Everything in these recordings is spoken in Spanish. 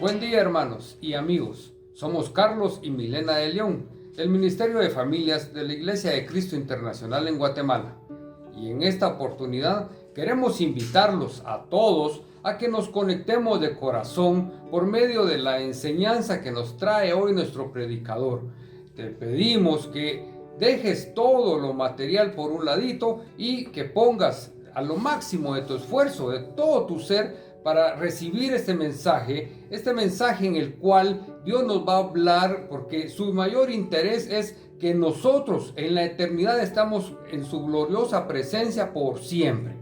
Buen día, hermanos y amigos. Somos Carlos y Milena de León, del Ministerio de Familias de la Iglesia de Cristo Internacional en Guatemala. Y en esta oportunidad queremos invitarlos a todos a que nos conectemos de corazón por medio de la enseñanza que nos trae hoy nuestro predicador. Te pedimos que dejes todo lo material por un ladito y que pongas a lo máximo de tu esfuerzo, de todo tu ser, para recibir este mensaje en el cual Dios nos va a hablar, porque su mayor interés es que nosotros en la eternidad estamos en su gloriosa presencia por siempre.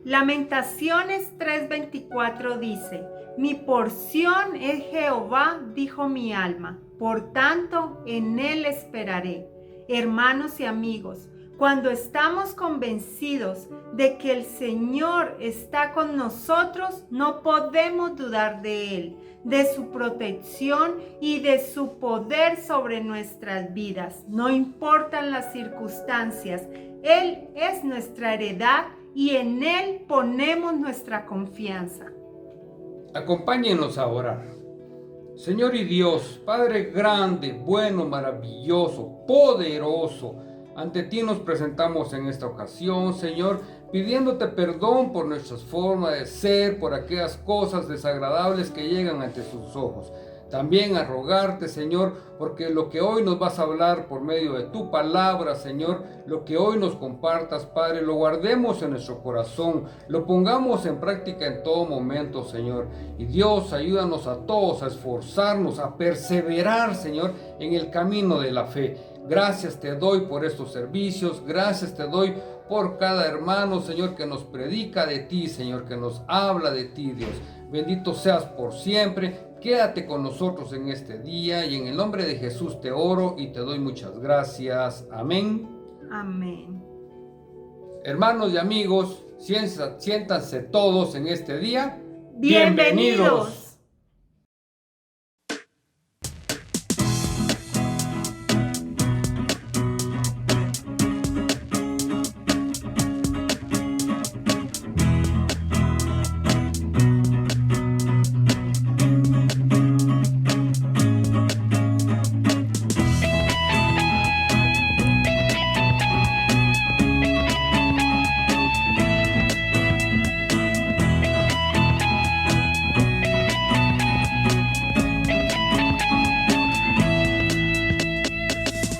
Lamentaciones 3:24 dice: Mi porción es Jehová, dijo mi alma, por tanto en él esperaré. Hermanos y amigos, cuando estamos convencidos de que el Señor está con nosotros, no podemos dudar de Él, de su protección y de su poder sobre nuestras vidas. No importan las circunstancias, Él es nuestra heredad y en Él ponemos nuestra confianza. Acompáñenos a orar. Señor y Dios, Padre grande, bueno, maravilloso, poderoso, ante ti nos presentamos en esta ocasión, Señor, pidiéndote perdón por nuestras formas de ser, por aquellas cosas desagradables que llegan ante sus ojos. También a rogarte, Señor, porque lo que hoy nos vas a hablar por medio de tu palabra, Señor, lo que hoy nos compartas, Padre, lo guardemos en nuestro corazón, lo pongamos en práctica en todo momento, Señor. Y Dios, ayúdanos a todos a esforzarnos, a perseverar, Señor, en el camino de la fe. Gracias te doy por estos servicios, gracias te doy por cada hermano, Señor, que nos predica de ti, Señor, que nos habla de ti, Dios. Bendito seas por siempre, quédate con nosotros en este día y en el nombre de Jesús te oro y te doy muchas gracias. Amén. Amén. Hermanos y amigos, siéntanse todos en este día. Bienvenidos.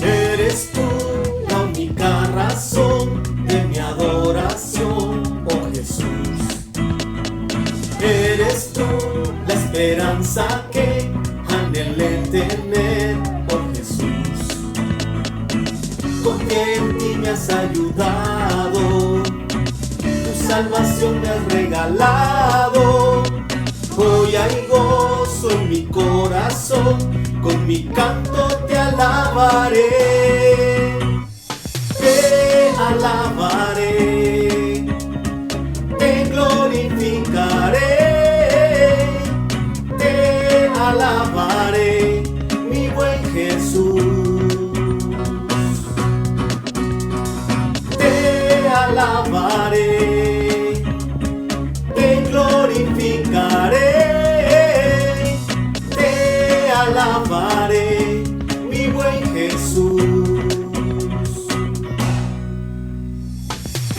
Eres tú la única razón de mi adoración, oh Jesús. Eres tú la esperanza que anhelé tener, oh Jesús. Porque en ti me has ayudado, tu salvación me has regalado. Hoy hay gozo en mi corazón, con mi canto te alabaré, te glorificaré, te alabaré, mi buen Jesús. Te alabaré, te glorificaré, te alabaré, mi buen Jesús.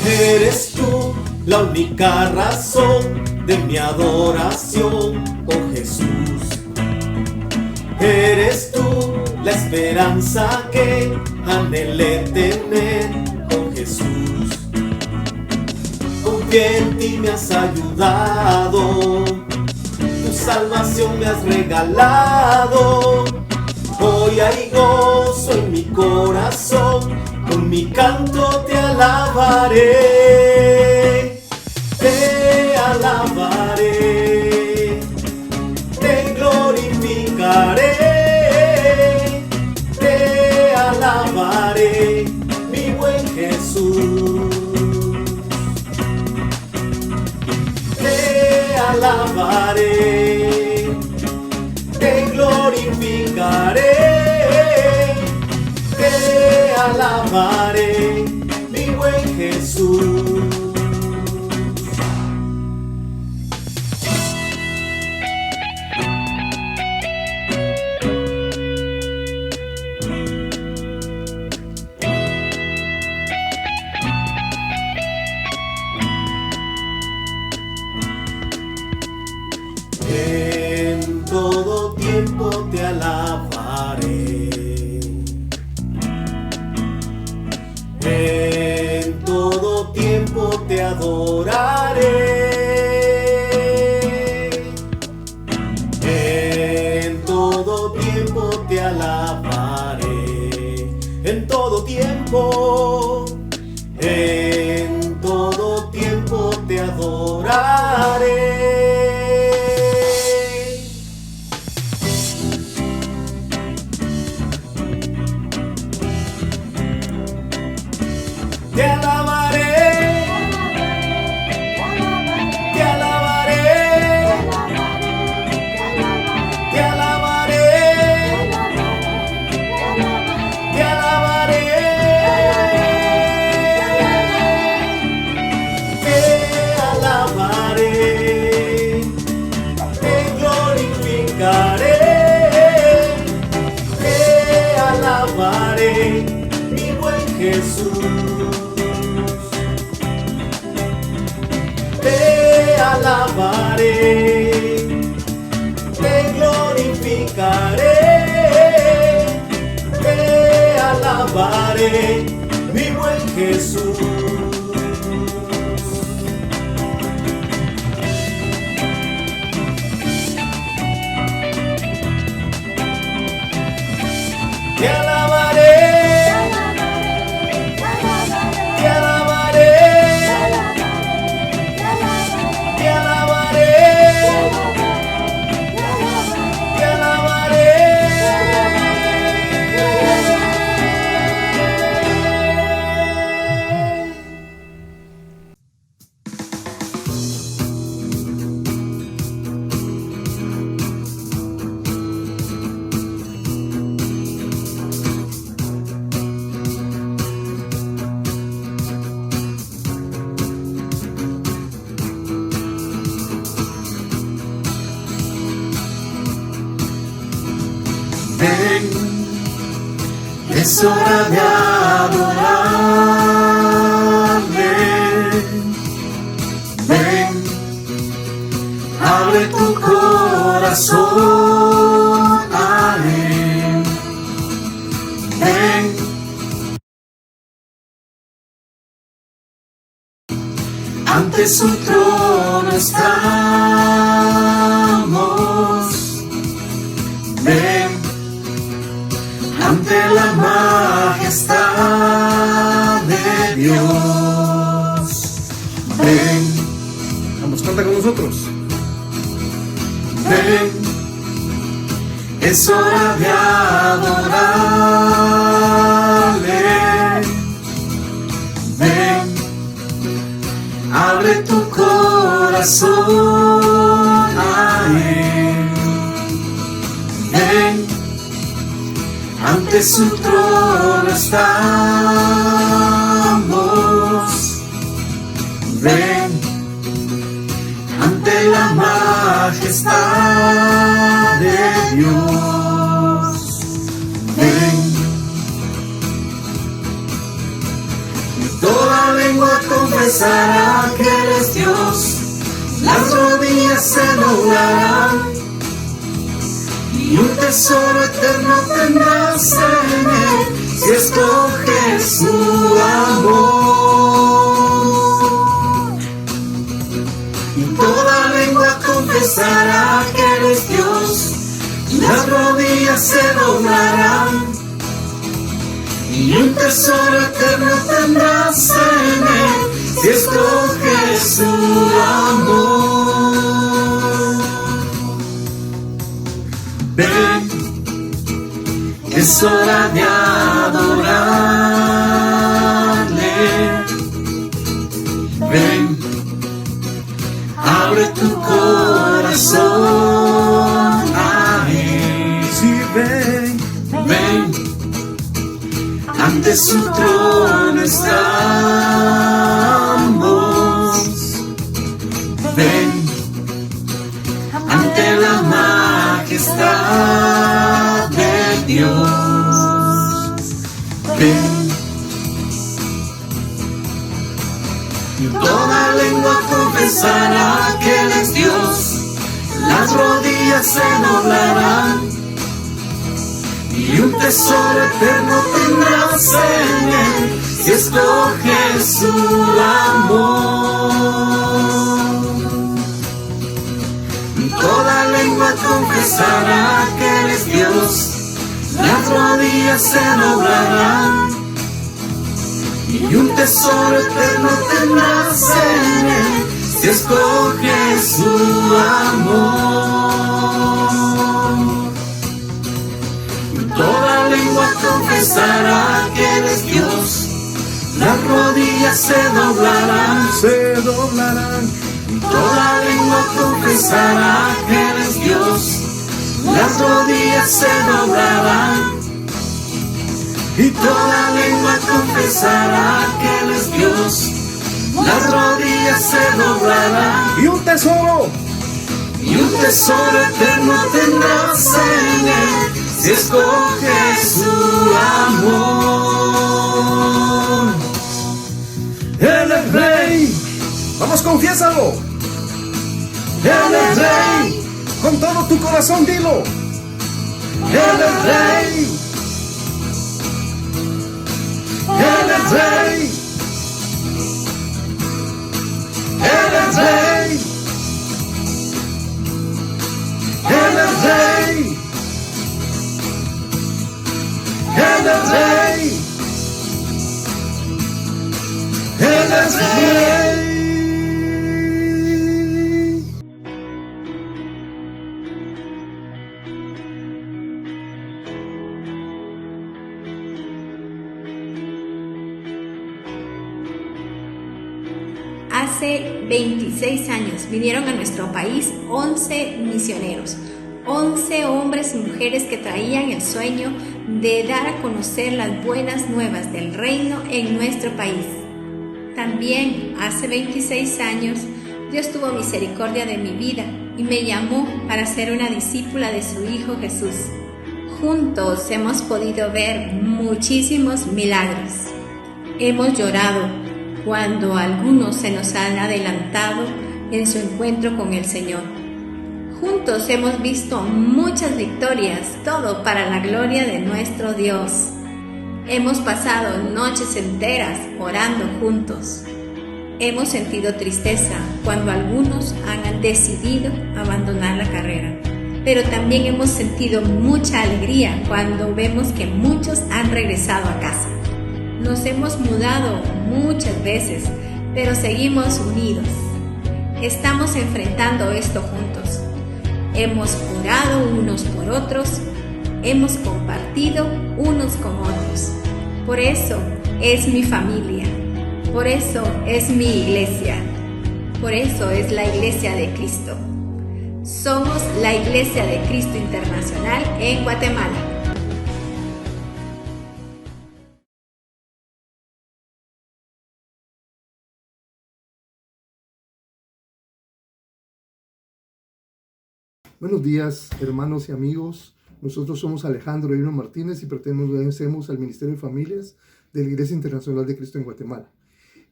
Eres tú la única razón de mi adoración, oh Jesús. Eres tú la esperanza que anhelé tener, oh Jesús. Porque en ti me has ayudado, tu salvación me has regalado. Hoy hay gozo en mi corazón, con mi canto te alabaré, te alabaré, te glorificaré, te alabaré, mi buen Jesús. Te alabaré, te glorificaré, te alabaré, mi buen Jesús. te adoraré. En todo tiempo te alabaré. En todo tiempo te adoraré. Te alabaré, te alabaré, te alabaré, te alabaré, te alabaré, te glorificaré, te alabaré, mi buen Jesús. Te alabaré, te glorificaré, te alabaré, mi buen Jesús. Te alabaré, te alabaré. Te alabaré, te alabaré. Ven, es hora de adorarle. Ven, abre tu corazón a Él. Ven, ante su trono estamos. Ven, ante la majestad de Dios. Ven, Vamos, canta con nosotros. ven, es hora de adorarle. Ven, abre tu corazón a Él. Ven, ante su trono estamos. Ven, ante la majestad de Dios. Ven, y toda lengua confesará que Él es Dios. Las rodillas se doblarán y un tesoro eterno tendrás en Él si escoges su amor. Y toda lengua confesará que Él es Dios, las rodillas se doblarán y un tesoro eterno tendrás en Él si escoges su amor. Ven, es hora de adorarle. Ven, abre tu corazón a Él. Sí, ven, Ven, ante su trono estamos. Ven, ante la majestad de Dios. Ven, y toda lengua confesará que Él es Dios. Las rodillas se doblarán y un tesoro eterno tendrás en Él si escoges su amor. confesará que Él es Dios, las rodillas se doblarán, y un tesoro eterno tendrás en Él, si escoges su amor. Toda lengua confesará que Él es Dios, las rodillas se doblarán, toda lengua confesará que Él es Dios, las rodillas se doblarán, y toda lengua confesará que Él es Dios, las rodillas se doblarán, Y un tesoro eterno tendrás en Él, si escoges su amor. Él es Rey. Vamos, confiésalo. Él es Rey. Con todo tu corazón dilo. Él es Rey. Él es Rey. Él es Rey. Él es Rey. Él es Rey. Él es Rey. Hace 26 años vinieron a nuestro país 11 misioneros, 11 hombres y mujeres que traían el sueño de dar a conocer las buenas nuevas del reino en nuestro país. También hace 26 años Dios tuvo misericordia de mi vida y me llamó para ser una discípula de su Hijo Jesús. Juntos hemos podido ver muchísimos milagros. Hemos llorado cuando algunos se nos han adelantado en su encuentro con el Señor. Juntos hemos visto muchas victorias, todo para la gloria de nuestro Dios. Hemos pasado noches enteras orando juntos. Hemos sentido tristeza cuando algunos han decidido abandonar la carrera, pero también hemos sentido mucha alegría cuando vemos que muchos han regresado a casa. Nos hemos mudado muchas veces, pero seguimos unidos. Estamos enfrentando esto juntos. Hemos orado unos por otros, hemos compartido unos con otros. Por eso es mi familia, por eso es mi iglesia, por eso es la Iglesia de Cristo. Somos la Iglesia de Cristo Internacional en Guatemala. Buenos días, hermanos y amigos. Nosotros somos Alejandro y Irma Martínez y pertenecemos al Ministerio de Familias de la Iglesia Internacional de Cristo en Guatemala.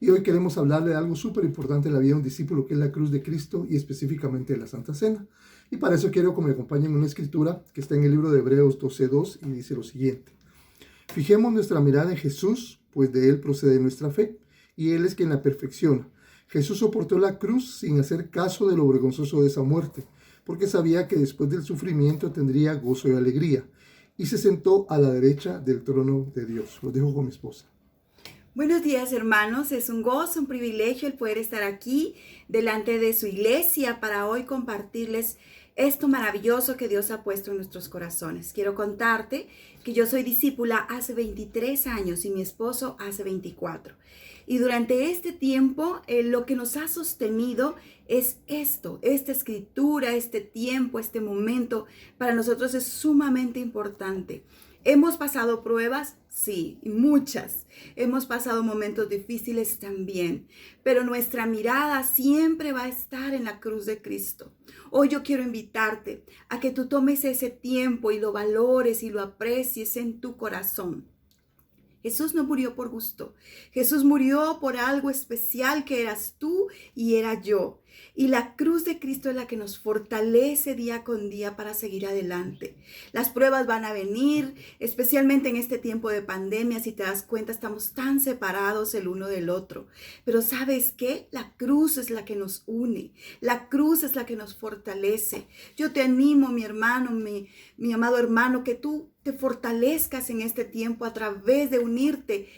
Y hoy queremos hablarle de algo súper importante en la vida de un discípulo, que es la cruz de Cristo y específicamente la Santa Cena. Y para eso quiero que me acompañen en una escritura que está en el libro de Hebreos 12:2 y dice lo siguiente: Fijemos nuestra mirada en Jesús, pues de Él procede nuestra fe, y Él es quien la perfecciona. Jesús soportó la cruz sin hacer caso de lo vergonzoso de esa muerte, porque sabía que después del sufrimiento tendría gozo y alegría, y se sentó a la derecha del trono de Dios. Lo dejo con mi esposa. Buenos días, hermanos. Es un gozo, un privilegio el poder estar aquí delante de su iglesia para hoy compartirles esto maravilloso que Dios ha puesto en nuestros corazones. Quiero contarte que yo soy discípula hace 23 años y mi esposo hace 24. Y durante este tiempo lo que nos ha sostenido es esta escritura, este tiempo, este momento para nosotros es sumamente importante. ¿Hemos pasado pruebas? Sí, muchas. Hemos pasado momentos difíciles también, pero nuestra mirada siempre va a estar en la cruz de Cristo. Hoy yo quiero invitarte a que tú tomes ese tiempo y lo valores y lo aprecies en tu corazón. Jesús no murió por gusto. Jesús murió por algo especial que eras tú y era yo. Y la cruz de Cristo es la que nos fortalece día con día para seguir adelante. Las pruebas van a venir, especialmente en este tiempo de pandemia. Si te das cuenta, estamos tan separados el uno del otro. Pero ¿sabes qué? La cruz es la que nos une. La cruz es la que nos fortalece. Yo te animo, mi hermano, mi amado hermano, que tú te fortalezcas en este tiempo a través de unirte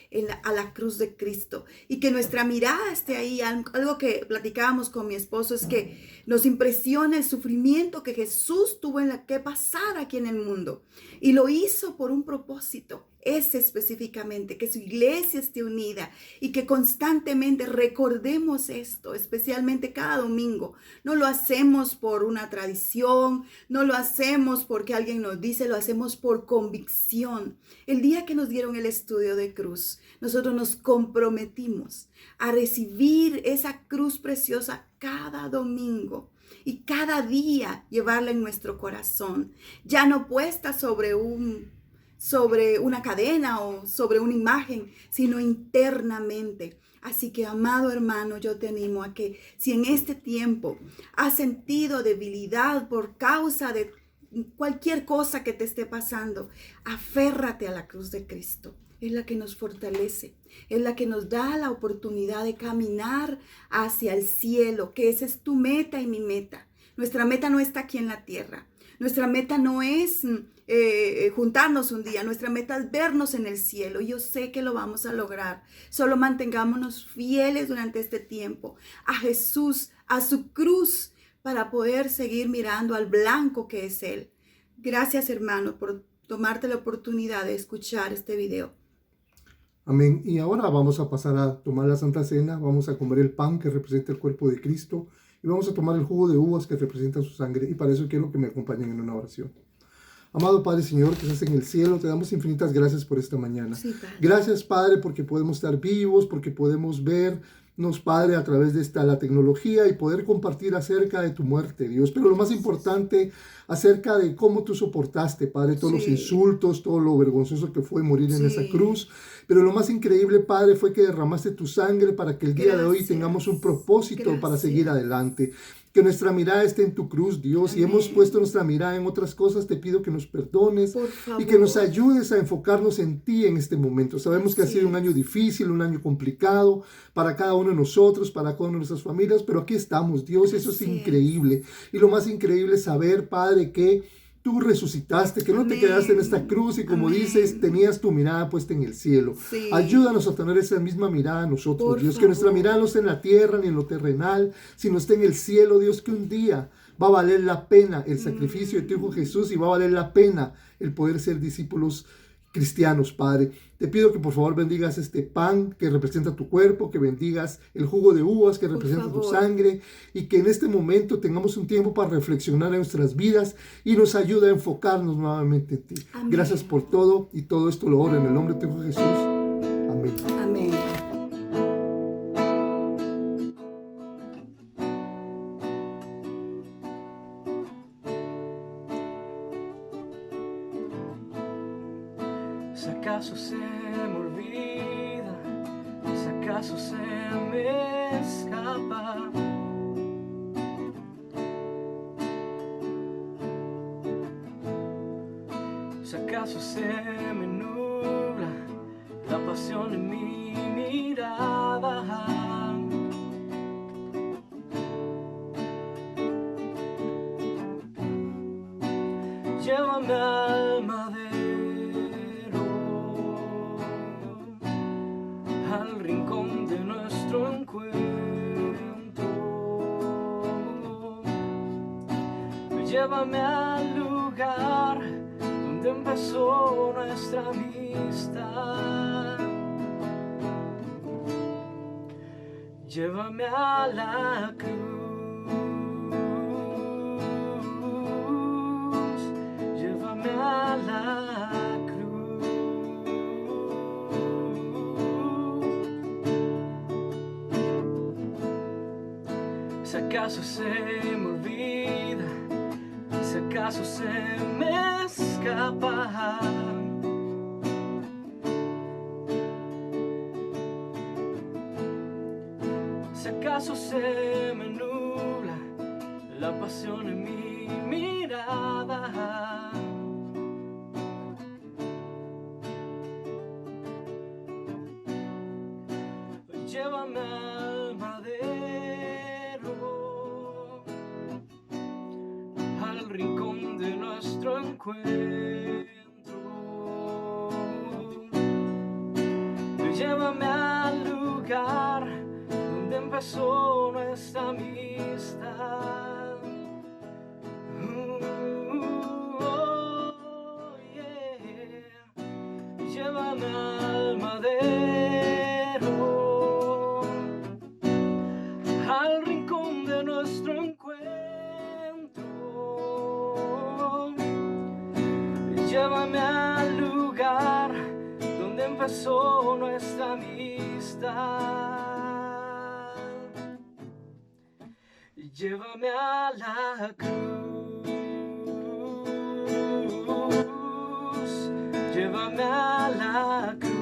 a la cruz de Cristo y que nuestra mirada esté ahí. Algo que platicábamos con mi esposo es que nos impresiona el sufrimiento que Jesús tuvo que pasar aquí en el mundo y lo hizo por un propósito. Ese específicamente, que su iglesia esté unida y que constantemente recordemos esto, especialmente cada domingo. No lo hacemos por una tradición, no lo hacemos porque alguien nos dice, lo hacemos por convicción. El día que nos dieron el estudio de cruz, nosotros nos comprometimos a recibir esa cruz preciosa cada domingo. Y cada día llevarla en nuestro corazón, ya no puesta sobre una cadena o sobre una imagen, sino internamente. Así que, amado hermano, yo te animo a que si en este tiempo has sentido debilidad por causa de cualquier cosa que te esté pasando, aférrate a la cruz de Cristo. Es la que nos fortalece, es la que nos da la oportunidad de caminar hacia el cielo, que esa es tu meta y mi meta. Nuestra meta no está aquí en la tierra. Nuestra meta no es juntarnos un día. Nuestra meta es vernos en el cielo. Y yo sé que lo vamos a lograr. Solo mantengámonos fieles durante este tiempo a Jesús, a su cruz, para poder seguir mirando al blanco que es Él. Gracias, hermano, por tomarte la oportunidad de escuchar este video. Amén. Y ahora vamos a pasar a tomar la Santa Cena. Vamos a comer el pan que representa el cuerpo de Cristo. Y vamos a tomar el jugo de uvas que representa su sangre. Y para eso quiero que me acompañen en una oración. Amado Padre, Señor, que estás en el cielo, te damos infinitas gracias por esta mañana. Sí, gracias, Padre, porque podemos estar vivos, porque podemos vernos, Padre, a través de la tecnología y poder compartir acerca de tu muerte, Dios. Pero lo más importante, acerca de cómo tú soportaste, Padre, todos los insultos, todo lo vergonzoso que fue morir en esa cruz. Pero lo más increíble, Padre, fue que derramaste tu sangre para que el día de hoy tengamos un propósito para seguir adelante. Que nuestra mirada esté en tu cruz, Dios. Amén. Y hemos puesto nuestra mirada en otras cosas. Te pido que nos perdones y que nos ayudes a enfocarnos en ti en este momento. Sabemos que ha sido un año difícil, un año complicado para cada uno de nosotros, para cada una de nuestras familias, pero aquí estamos, Dios, y eso es increíble. Y lo más increíble es saber, Padre, que tú resucitaste, que no te quedaste en esta cruz y como dices, tenías tu mirada puesta en el cielo. Sí. Ayúdanos a tener esa misma mirada a nosotros, Dios, favor. Que nuestra mirada no esté en la tierra ni en lo terrenal, sino esté en el cielo, Dios, que un día va a valer la pena el sacrificio de tu Hijo Jesús y va a valer la pena el poder ser discípulos cristianos, Padre. Te pido que por favor bendigas este pan que representa tu cuerpo, que bendigas el jugo de uvas que representa tu sangre y que en este momento tengamos un tiempo para reflexionar en nuestras vidas y nos ayude a enfocarnos nuevamente en ti. Amén. Gracias por todo y todo esto lo oro en el nombre de tu Hijo Jesús. Amén. Amén. Si acaso se me olvida, si acaso se me escapa, si acaso se me nubla la pasión en mi mirada, llévame al madero, al rincón de nuestro encuentro. Llévame al lugar donde empezó nuestra amistad. Llévame a la cruz. Llévame a la cruz. Si acaso se me olvida, si acaso se me escapa, Si acaso se me nubla la pasión en mi mirada, llévame al madero, al rincón de nuestro encuentro. Llévame al lugar donde empezó nuestra amistad. Llévame al madero, al rincón de nuestro encuentro. Llévame al lugar donde empezó nuestra amistad. Llévame a la cruz, llévame a la cruz.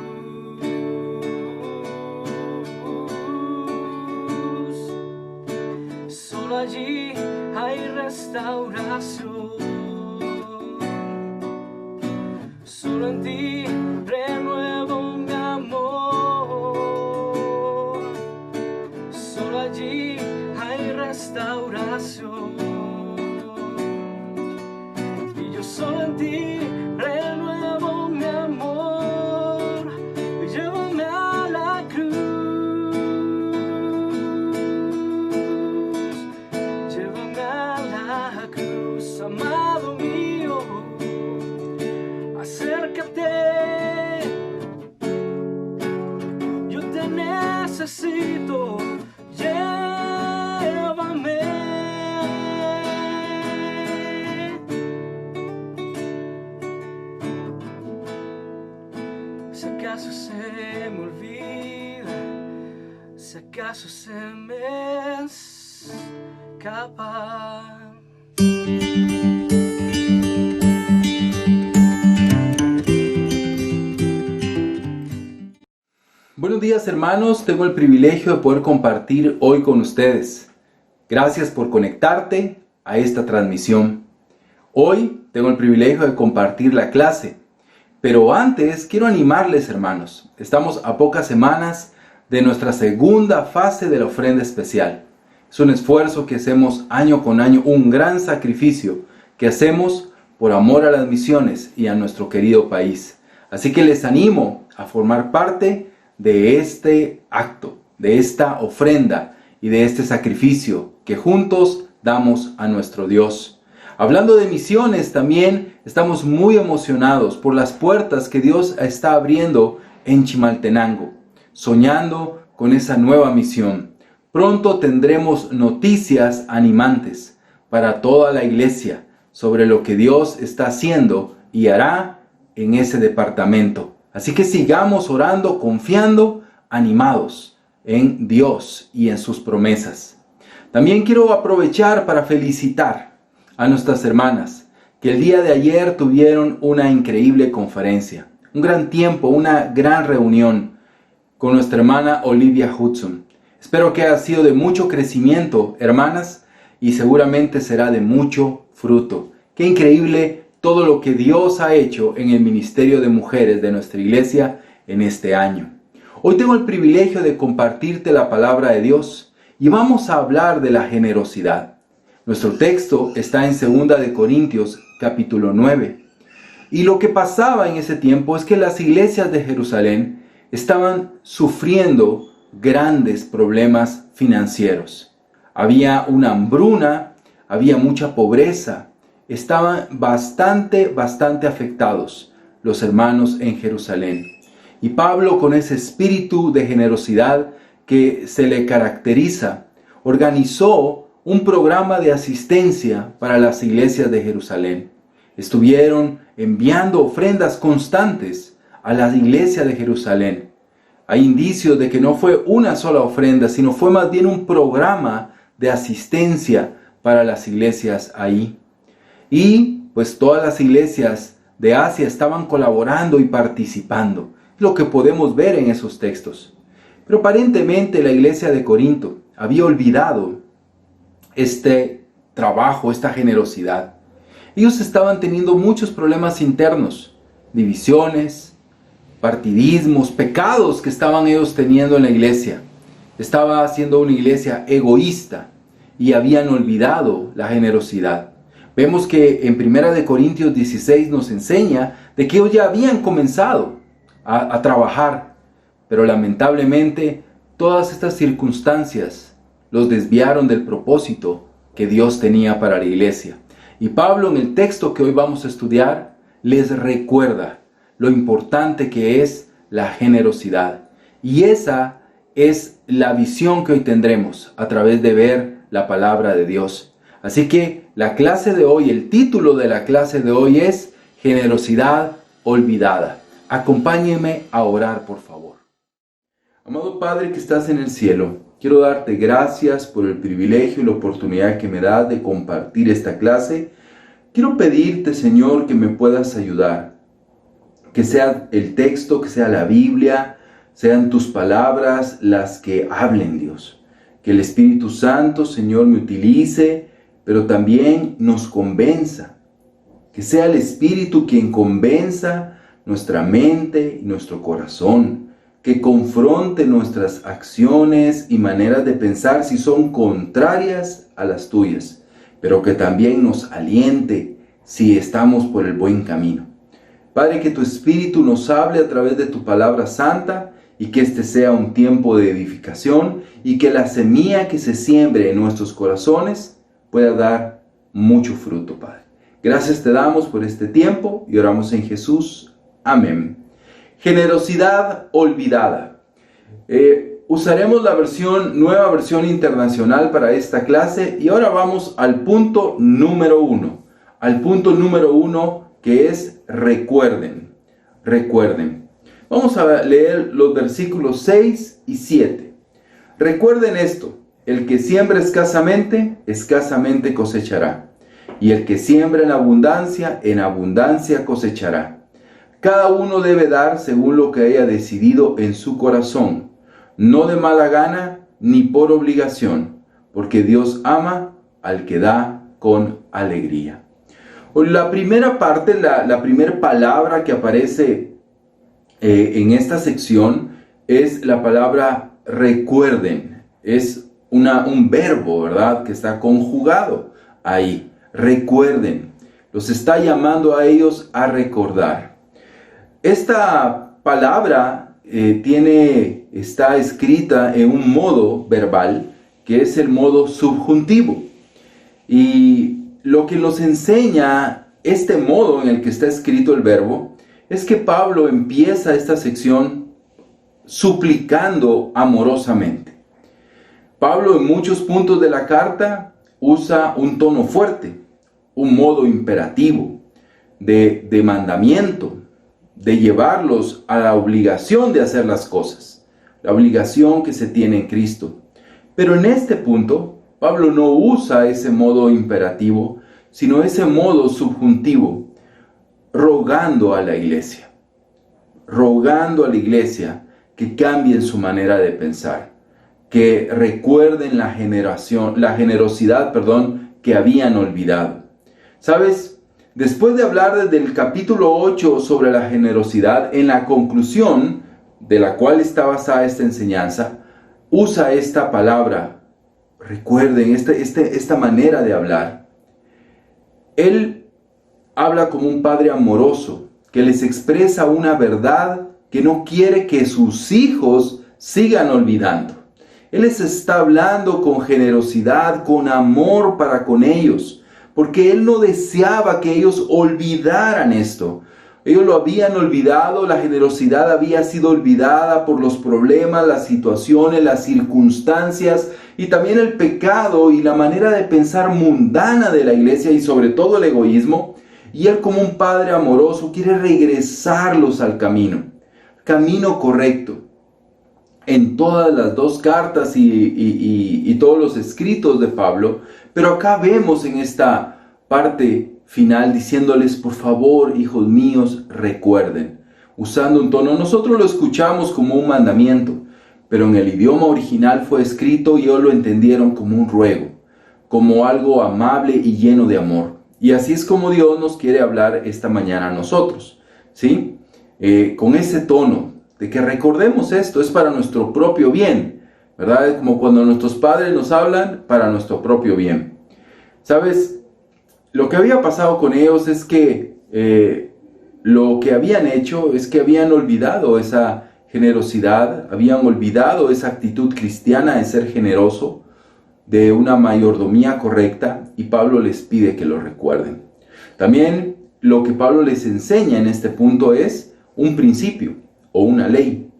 Solo allí hay restauración. Solo en ti renuevo mi amor. Solo allí hay restauración. Y yo solo en ti renuevo mi amor. Llévame a la cruz. Llévame a la cruz, amado mío. Acércate, yo te necesito, llévame. Si acaso se me olvida, si acaso se me escapa. Buenos días, hermanos, tengo el privilegio de poder compartir hoy con ustedes. Gracias por conectarte a esta transmisión. Hoy tengo el privilegio de compartir la clase, pero antes quiero animarles, hermanos. Estamos a pocas semanas de nuestra segunda fase de la ofrenda especial. Es un esfuerzo que hacemos año con año, un gran sacrificio que hacemos por amor a las misiones y a nuestro querido país. Así que les animo a formar parte de este acto, de esta ofrenda y de este sacrificio que juntos damos a nuestro Dios. Hablando de misiones, también estamos muy emocionados por las puertas que Dios está abriendo en Chimaltenango, soñando con esa nueva misión. Pronto tendremos noticias animantes para toda la iglesia sobre lo que Dios está haciendo y hará en ese departamento. Así que sigamos orando, confiando, animados en Dios y en sus promesas. También quiero aprovechar para felicitar a nuestras hermanas que el día de ayer tuvieron una increíble conferencia, un gran tiempo, una gran reunión con nuestra hermana Olivia Hudson. Espero que haya sido de mucho crecimiento, hermanas, y seguramente será de mucho fruto. Qué increíble todo lo que Dios ha hecho en el ministerio de mujeres de nuestra iglesia en este año. Hoy tengo el privilegio de compartirte la palabra de Dios y vamos a hablar de la generosidad. Nuestro texto está en 2 de Corintios capítulo 9. Y lo que pasaba en ese tiempo es que las iglesias de Jerusalén estaban sufriendo grandes problemas financieros. Había una hambruna, había mucha pobreza. Estaban bastante afectados los hermanos en Jerusalén. Y Pablo, con ese espíritu de generosidad que se le caracteriza, organizó un programa de asistencia para las iglesias de Jerusalén. Estuvieron enviando ofrendas constantes a la iglesia de Jerusalén. Hay indicios de que no fue una sola ofrenda, sino fue más bien un programa de asistencia para las iglesias ahí. Y pues todas las iglesias de Asia estaban colaborando y participando. Lo que podemos ver en esos textos. Pero aparentemente la iglesia de Corinto había olvidado este trabajo, esta generosidad. Ellos estaban teniendo muchos problemas internos, divisiones, partidismos, pecados que estaban ellos teniendo en la iglesia. Estaba siendo una iglesia egoísta y habían olvidado la generosidad. Vemos que en 1 Corintios 16 nos enseña de que ellos ya habían comenzado a trabajar, pero lamentablemente todas estas circunstancias los desviaron del propósito que Dios tenía para la iglesia. Y Pablo, en el texto que hoy vamos a estudiar, les recuerda lo importante que es la generosidad. Y esa es la visión que hoy tendremos a través de ver la palabra de Dios. Así que la clase de hoy, el título de la clase de hoy es Generosidad Olvidada. Acompáñenme a orar, por favor. Amado Padre que estás en el cielo, quiero darte gracias por el privilegio y la oportunidad que me das de compartir esta clase. Quiero pedirte, Señor, que me puedas ayudar. Que sea el texto, que sea la Biblia, sean tus palabras las que hablen, Dios. Que el Espíritu Santo, Señor, me utilice, pero también nos convenza. Que sea el Espíritu quien convenza nuestra mente y nuestro corazón. Que confronte nuestras acciones y maneras de pensar si son contrarias a las tuyas, pero que también nos aliente si estamos por el buen camino. Padre, que tu Espíritu nos hable a través de tu palabra santa y que este sea un tiempo de edificación y que la semilla que se siembre en nuestros corazones pueda dar mucho fruto, Padre. Gracias te damos por este tiempo y oramos en Jesús. Amén. Generosidad olvidada. Usaremos la nueva versión internacional para esta clase y ahora vamos al punto número 1. Al punto número 1 que es recuerden. Recuerden. Vamos a leer los versículos 6 y 7. Recuerden esto: el que siembra escasamente, escasamente cosechará. Y el que siembra en abundancia cosechará. Cada uno debe dar según lo que haya decidido en su corazón, no de mala gana ni por obligación, porque Dios ama al que da con alegría. La primera parte, la primera palabra que aparece en esta sección es la palabra recuerden. Es un verbo, ¿verdad?, que está conjugado ahí. Recuerden. Los está llamando a ellos a recordar. Esta palabra está escrita en un modo verbal que es el modo subjuntivo. Y lo que nos enseña este modo en el que está escrito el verbo es que Pablo empieza esta sección suplicando amorosamente. Pablo en muchos puntos de la carta usa un tono fuerte, un modo imperativo, de mandamiento, de llevarlos a la obligación de hacer las cosas, la obligación que se tiene en Cristo. Pero en este punto, Pablo no usa ese modo imperativo, sino ese modo subjuntivo, rogando a la iglesia que cambien su manera de pensar, que recuerden la generosidad que habían olvidado. ¿Sabes? Después de hablar desde el capítulo 8 sobre la generosidad, en la conclusión de la cual está basada esta enseñanza, usa esta palabra, recuerden, esta manera de hablar. Él habla como un padre amoroso que les expresa una verdad que no quiere que sus hijos sigan olvidando. Él les está hablando con generosidad, con amor para con ellos, porque Él no deseaba que ellos olvidaran esto. Ellos lo habían olvidado, la generosidad había sido olvidada por los problemas, las situaciones, las circunstancias y también el pecado y la manera de pensar mundana de la iglesia y sobre todo el egoísmo. Y Él, como un padre amoroso, quiere regresarlos al camino correcto. En todas las dos cartas y todos los escritos de Pablo, pero acá vemos en esta parte final diciéndoles, por favor, hijos míos, recuerden, usando un tono, nosotros lo escuchamos como un mandamiento, pero en el idioma original fue escrito y ellos lo entendieron como un ruego, como algo amable y lleno de amor. Y así es como Dios nos quiere hablar esta mañana a nosotros, ¿sí? Con ese tono de que recordemos esto, es para nuestro propio bien, ¿verdad? Como cuando nuestros padres nos hablan para nuestro propio bien. ¿Sabes? Lo que había pasado con ellos es que lo que habían hecho es que habían olvidado esa generosidad, habían olvidado esa actitud cristiana de ser generoso, de una mayordomía correcta, y Pablo les pide que lo recuerden. También lo que Pablo les enseña en este punto es un principio o una ley.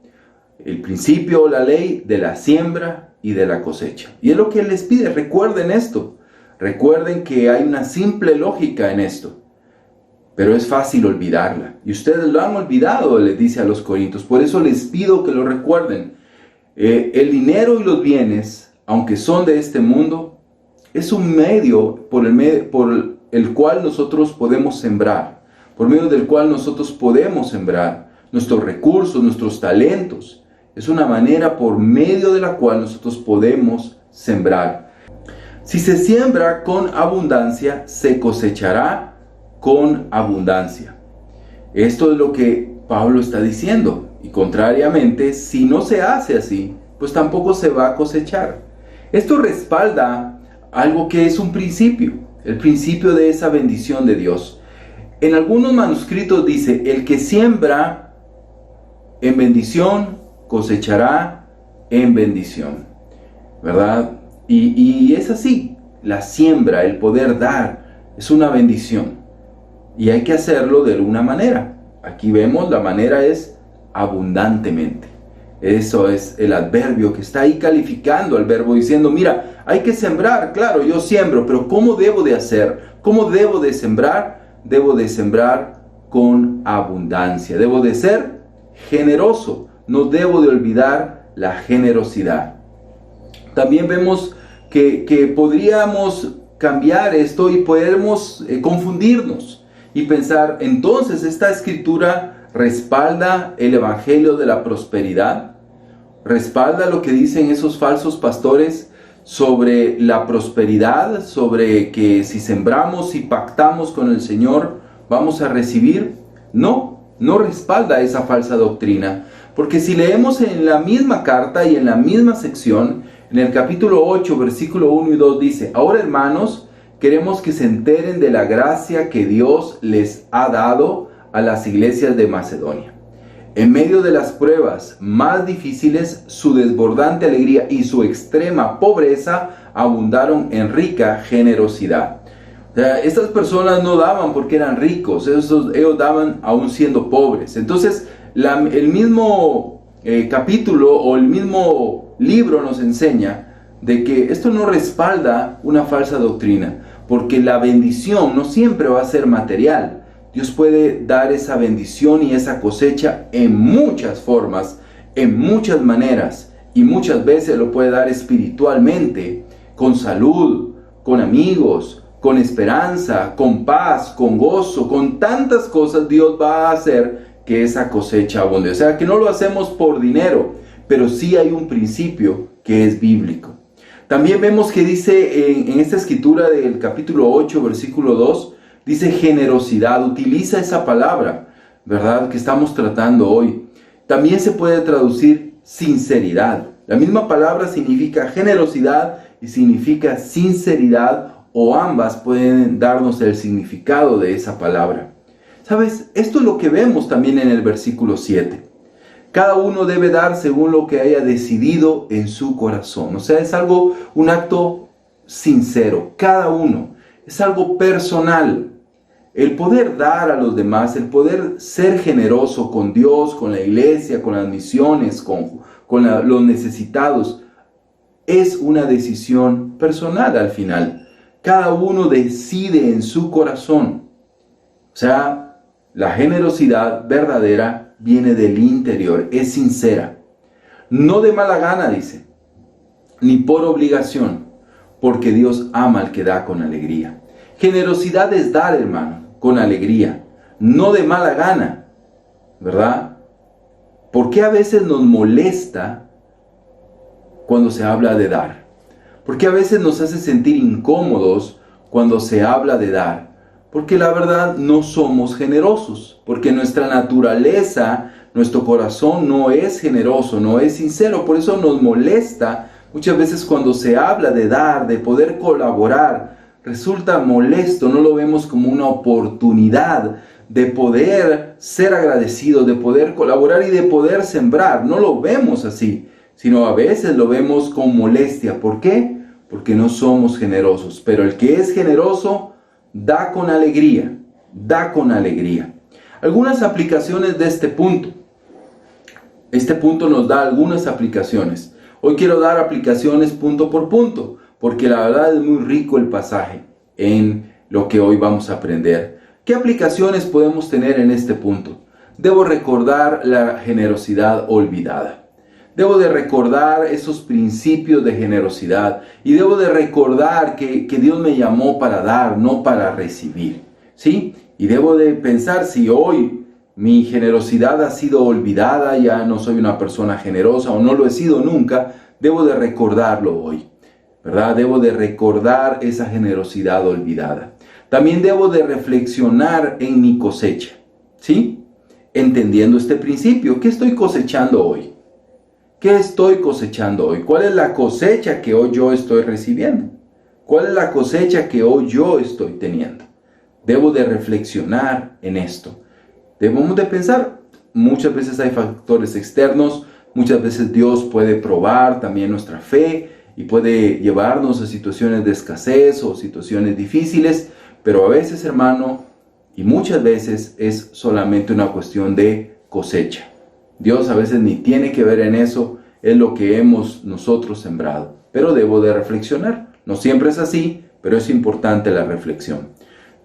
El principio o la ley de la siembra y de la cosecha. Y es lo que él les pide, recuerden esto. Recuerden que hay una simple lógica en esto, pero es fácil olvidarla. Y ustedes lo han olvidado, les dice a los corintios. Por eso les pido que lo recuerden. El dinero y los bienes, aunque son de este mundo, es un medio por el cual nosotros podemos sembrar, por medio del cual nosotros podemos sembrar nuestros recursos, nuestros talentos. Es una manera por medio de la cual nosotros podemos sembrar. Si se siembra con abundancia, se cosechará con abundancia. Esto es lo que Pablo está diciendo. Y contrariamente, si no se hace así, pues tampoco se va a cosechar. Esto respalda algo que es un principio, el principio de esa bendición de Dios. En algunos manuscritos dice, el que siembra en bendición, cosechará en bendición, ¿verdad? Y es así, la siembra, el poder dar, es una bendición. Y hay que hacerlo de alguna manera. Aquí vemos, la manera es abundantemente. Eso es el adverbio que está ahí calificando al verbo, diciendo, mira, hay que sembrar, claro, yo siembro, pero ¿cómo debo de hacer? ¿Cómo debo de sembrar? Debo de sembrar con abundancia. Debo de ser generoso. No debo de olvidar la generosidad. También vemos que podríamos cambiar esto y podemos confundirnos y pensar, entonces esta escritura respalda el evangelio de la prosperidad, respalda lo que dicen esos falsos pastores sobre la prosperidad, sobre que si sembramos y pactamos con el Señor vamos a recibir. No respalda esa falsa doctrina, porque si leemos en la misma carta y en la misma sección, en el capítulo 8, versículo 1 y 2 dice, ahora hermanos, queremos que se enteren de la gracia que Dios les ha dado a las iglesias de Macedonia. En medio de las pruebas más difíciles, su desbordante alegría y su extrema pobreza abundaron en rica generosidad. O sea, estas personas no daban porque eran ricos, ellos daban aún siendo pobres. Entonces, el mismo capítulo o el mismo libro nos enseña de que esto no respalda una falsa doctrina, porque la bendición no siempre va a ser material. Dios puede dar esa bendición y esa cosecha en muchas formas, en muchas maneras, y muchas veces lo puede dar espiritualmente, con salud, con amigos, con esperanza, con paz, con gozo, con tantas cosas. Dios va a hacer que esa cosecha abunde. O sea, que no lo hacemos por dinero, pero sí hay un principio que es bíblico. También vemos que dice en esta escritura del capítulo 8, versículo 2, dice generosidad, utiliza esa palabra, ¿verdad?, que estamos tratando hoy. También se puede traducir sinceridad. La misma palabra significa generosidad y significa sinceridad, o ambas pueden darnos el significado de esa palabra. ¿Sabes? Esto es lo que vemos también en el versículo 7. Cada uno debe dar según lo que haya decidido en su corazón. O sea, es un acto sincero. Cada uno. Es algo personal. El poder dar a los demás, el poder ser generoso con Dios, con la iglesia, con las misiones, con los necesitados, es una decisión personal al final. Cada uno decide en su corazón. O sea, la generosidad verdadera viene del interior, es sincera. No de mala gana, dice, ni por obligación, porque Dios ama al que da con alegría. Generosidad es dar, hermano, con alegría, no de mala gana, ¿verdad? ¿Por qué a veces nos molesta cuando se habla de dar? ¿Por qué a veces nos hace sentir incómodos cuando se habla de dar? Porque la verdad no somos generosos, porque nuestra naturaleza, nuestro corazón no es generoso, no es sincero. Por eso nos molesta muchas veces cuando se habla de dar, de poder colaborar. Resulta molesto, no lo vemos como una oportunidad de poder ser agradecido, de poder colaborar y de poder sembrar. No lo vemos así, sino a veces lo vemos con molestia. ¿Por qué? Porque no somos generosos. Pero el que es generoso da con alegría, da con alegría. Algunas aplicaciones de este punto. Este punto nos da algunas aplicaciones. Hoy quiero dar aplicaciones punto por punto, porque la verdad es muy rico el pasaje en lo que hoy vamos a aprender. ¿Qué aplicaciones podemos tener en este punto? Debo recordar la generosidad olvidada. Debo de recordar esos principios de generosidad y debo de recordar que Dios me llamó para dar, no para recibir, ¿sí? Y debo de pensar si hoy mi generosidad ha sido olvidada, ya no soy una persona generosa o no lo he sido nunca, debo de recordarlo hoy, ¿verdad? Debo de recordar esa generosidad olvidada. También debo de reflexionar en mi cosecha, ¿sí? Entendiendo este principio, ¿qué estoy cosechando hoy? ¿Qué estoy cosechando hoy? ¿Cuál es la cosecha que hoy yo estoy recibiendo? ¿Cuál es la cosecha que hoy yo estoy teniendo? Debo de reflexionar en esto. Debemos de pensar, muchas veces hay factores externos, muchas veces Dios puede probar también nuestra fe y puede llevarnos a situaciones de escasez o situaciones difíciles, pero a veces, hermano, y muchas veces es solamente una cuestión de cosecha. Dios a veces ni tiene que ver en eso, es lo que hemos nosotros sembrado. Pero debo de reflexionar. No siempre es así, pero es importante la reflexión.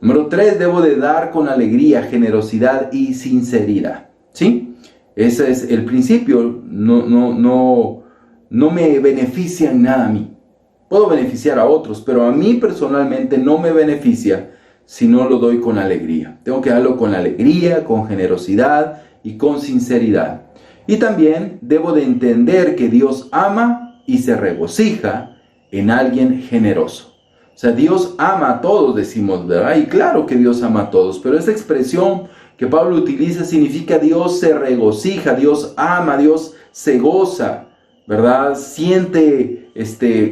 Número 3, debo de dar con alegría, generosidad y sinceridad. ¿Sí? Ese es el principio. No me beneficia en nada a mí. Puedo beneficiar a otros, pero a mí personalmente no me beneficia si no lo doy con alegría. Tengo que darlo con alegría, con generosidad y con sinceridad. Y también debo de entender que Dios ama y se regocija en alguien generoso. O sea, Dios ama a todos, decimos, ¿verdad? Y claro que Dios ama a todos, pero esa expresión que Pablo utiliza significa Dios se regocija, Dios ama, Dios se goza, ¿verdad? Siente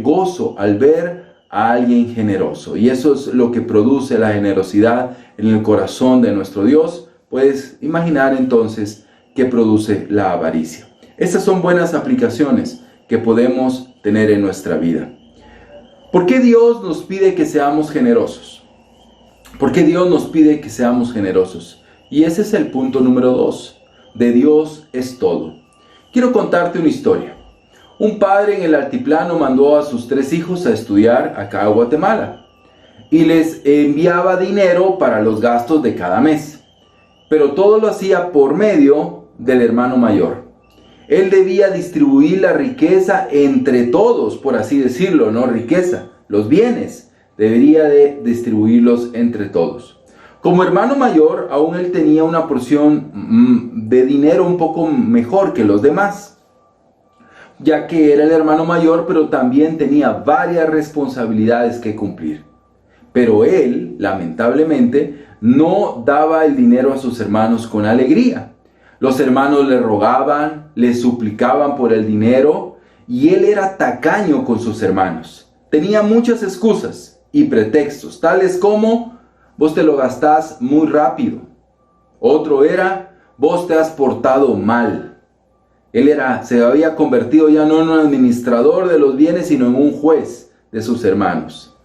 gozo al ver a alguien generoso. Y eso es lo que produce la generosidad en el corazón de nuestro Dios. Puedes imaginar entonces qué produce la avaricia. Estas son buenas aplicaciones que podemos tener en nuestra vida. ¿Por qué Dios nos pide que seamos generosos? ¿Por qué Dios nos pide que seamos generosos? Y ese es el punto número 2. De Dios es todo. Quiero contarte una historia. Un padre en el altiplano mandó a sus 3 hijos a estudiar acá a Guatemala y les enviaba dinero para los gastos de cada mes. Pero todo lo hacía por medio del hermano mayor. Él debía distribuir la riqueza entre todos, por así decirlo, no riqueza, los bienes, debería de distribuirlos entre todos. Como hermano mayor, aún él tenía una porción de dinero un poco mejor que los demás, ya que era el hermano mayor, pero también tenía varias responsabilidades que cumplir. Pero él, lamentablemente, no daba el dinero a sus hermanos con alegría. Los hermanos le rogaban, le suplicaban por el dinero y él era tacaño con sus hermanos. Tenía muchas excusas y pretextos, tales como: vos te lo gastás muy rápido. Otro era: vos te has portado mal. Él se había convertido ya no en un administrador de los bienes, sino en un juez de sus hermanos.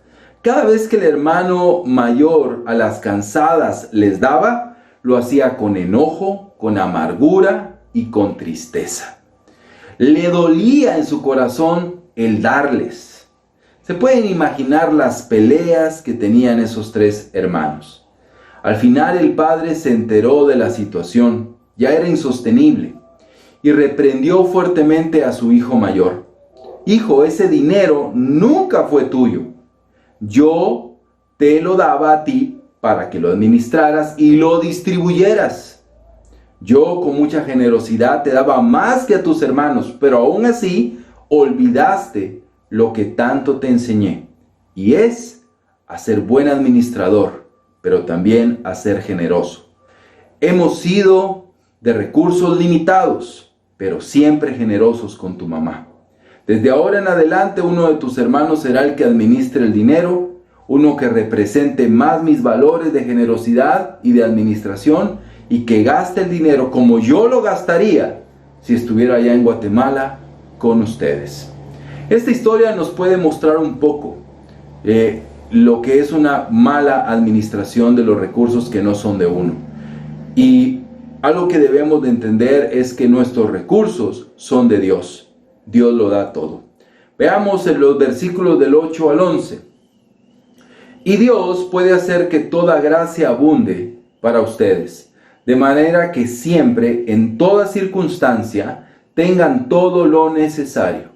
Cada vez que el hermano mayor a las cansadas les daba, lo hacía con enojo, con amargura y con tristeza. Le dolía en su corazón el darles. Se pueden imaginar las peleas que tenían esos 3 hermanos. Al final el padre se enteró de la situación, ya era insostenible, y reprendió fuertemente a su hijo mayor. Hijo, ese dinero nunca fue tuyo. Yo te lo daba a ti para que lo administraras y lo distribuyeras. Yo con mucha generosidad te daba más que a tus hermanos, pero aún así olvidaste lo que tanto te enseñé, y es a ser buen administrador, pero también a ser generoso. Hemos sido de recursos limitados, pero siempre generosos con tu mamá. Desde ahora en adelante, uno de tus hermanos será el que administre el dinero, uno que represente más mis valores de generosidad y de administración, y que gaste el dinero como yo lo gastaría si estuviera allá en Guatemala con ustedes. Esta historia nos puede mostrar un poco lo que es una mala administración de los recursos que no son de uno. Y algo que debemos de entender es que nuestros recursos son de Dios. Dios lo da todo. Veamos en los versículos del 8 al 11. Y Dios puede hacer que toda gracia abunde para ustedes, de manera que siempre, en toda circunstancia, tengan todo lo necesario,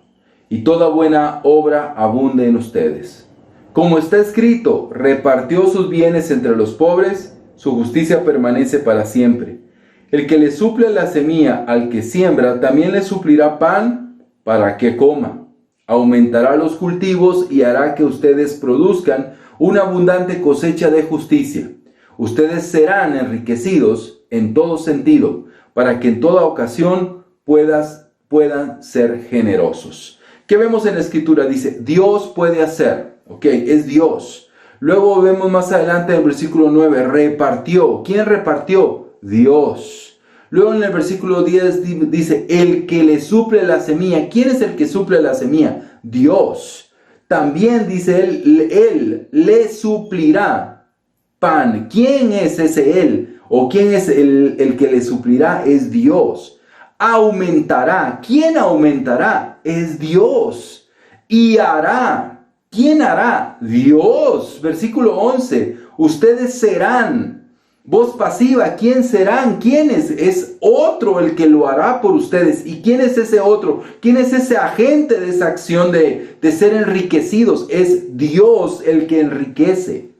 y toda buena obra abunde en ustedes. Como está escrito, repartió sus bienes entre los pobres, su justicia permanece para siempre. El que le suple la semilla al que siembra, también le suplirá pan para que coma. Aumentará los cultivos y hará que ustedes produzcan una abundante cosecha de justicia. Ustedes serán enriquecidos en todo sentido, para que en toda ocasión puedan ser generosos. ¿Qué vemos en la Escritura? Dice, Dios puede hacer, ok, es Dios. Luego vemos más adelante en el versículo 9, repartió. ¿Quién repartió? Dios. Luego en el versículo 10 dice, el que le suple la semilla. ¿Quién es el que suple la semilla? Dios. También dice él le suplirá pan. ¿Quién es ese él? ¿O quién es el que le suplirá? Es Dios. Aumentará. ¿Quién aumentará? Es Dios. Y hará. ¿Quién hará? Dios. Versículo 11. Ustedes serán. Voz pasiva. ¿Quién serán? ¿Quién es? Es otro el que lo hará por ustedes. ¿Y quién es ese otro? ¿Quién es ese agente de esa acción de ser enriquecidos? Es Dios el que enriquece.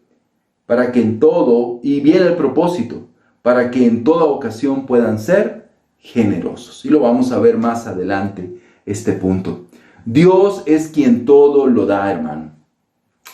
Para que en todo, y viene el propósito, para que en toda ocasión puedan ser generosos. Y lo vamos a ver más adelante, este punto. Dios es quien todo lo da, hermano.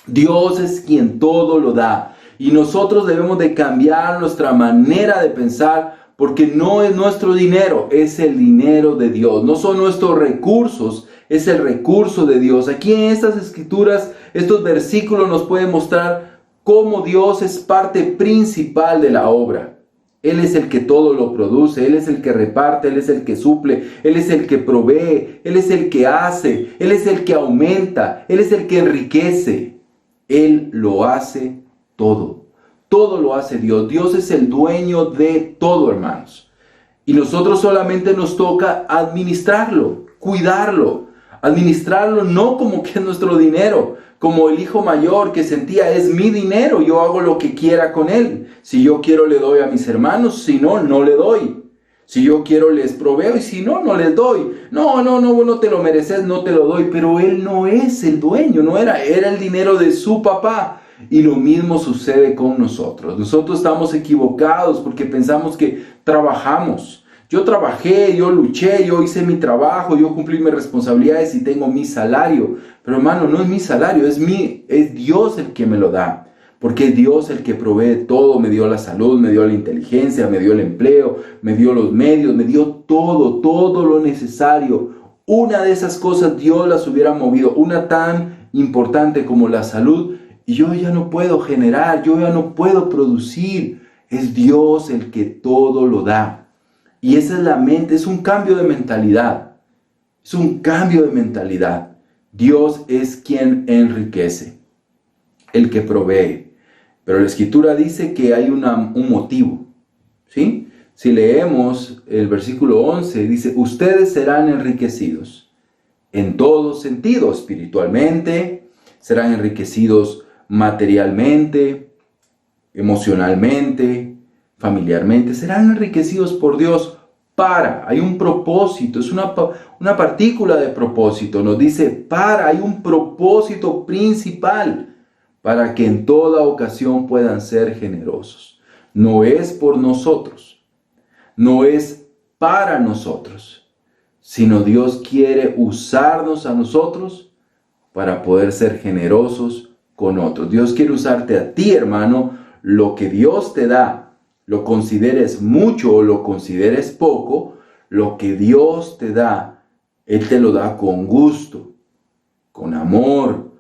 Dios es quien todo lo da. Y nosotros debemos de cambiar nuestra manera de pensar, porque no es nuestro dinero, es el dinero de Dios. No son nuestros recursos, es el recurso de Dios. Aquí en estas escrituras, estos versículos nos pueden mostrar cómo Dios es parte principal de la obra. Él es el que todo lo produce, Él es el que reparte, Él es el que suple, Él es el que provee, Él es el que hace, Él es el que aumenta, Él es el que enriquece. Él lo hace todo. Todo lo hace Dios. Dios es el dueño de todo, hermanos. Y nosotros solamente nos toca administrarlo, cuidarlo. Administrarlo no como que es nuestro dinero, como el hijo mayor que sentía, es mi dinero, yo hago lo que quiera con él. Si yo quiero le doy a mis hermanos, si no, no le doy. Si yo quiero les proveo y si no, no les doy. No, no te lo mereces, no te lo doy. Pero él no es el dueño, era el dinero de su papá. Y lo mismo sucede con nosotros. Nosotros estamos equivocados porque pensamos que trabajamos. Yo trabajé, yo luché, yo hice mi trabajo, yo cumplí mis responsabilidades y tengo mi salario. Pero hermano, no es mi salario, es Dios el que me lo da. Porque es Dios el que provee todo, me dio la salud, me dio la inteligencia, me dio el empleo, me dio los medios, me dio todo lo necesario. Una de esas cosas Dios las hubiera movido, una tan importante como la salud, y yo ya no puedo generar, yo ya no puedo producir. Es Dios el que todo lo da. Y esa es la mente, es un cambio de mentalidad. Es un cambio de mentalidad. Dios es quien enriquece, el que provee. Pero la Escritura dice que hay un motivo, ¿sí? Si leemos el versículo 11, dice, ustedes serán enriquecidos en todo sentido, espiritualmente, serán enriquecidos materialmente, emocionalmente, familiarmente, serán enriquecidos por Dios hay un propósito, es una partícula de propósito, nos dice hay un propósito principal para que en toda ocasión puedan ser generosos. No es por nosotros, no es para nosotros, sino Dios quiere usarnos a nosotros para poder ser generosos con otros. Dios quiere usarte a ti, hermano. Lo que Dios te da, lo consideres mucho o lo consideres poco, lo que Dios te da, Él te lo da con gusto, con amor,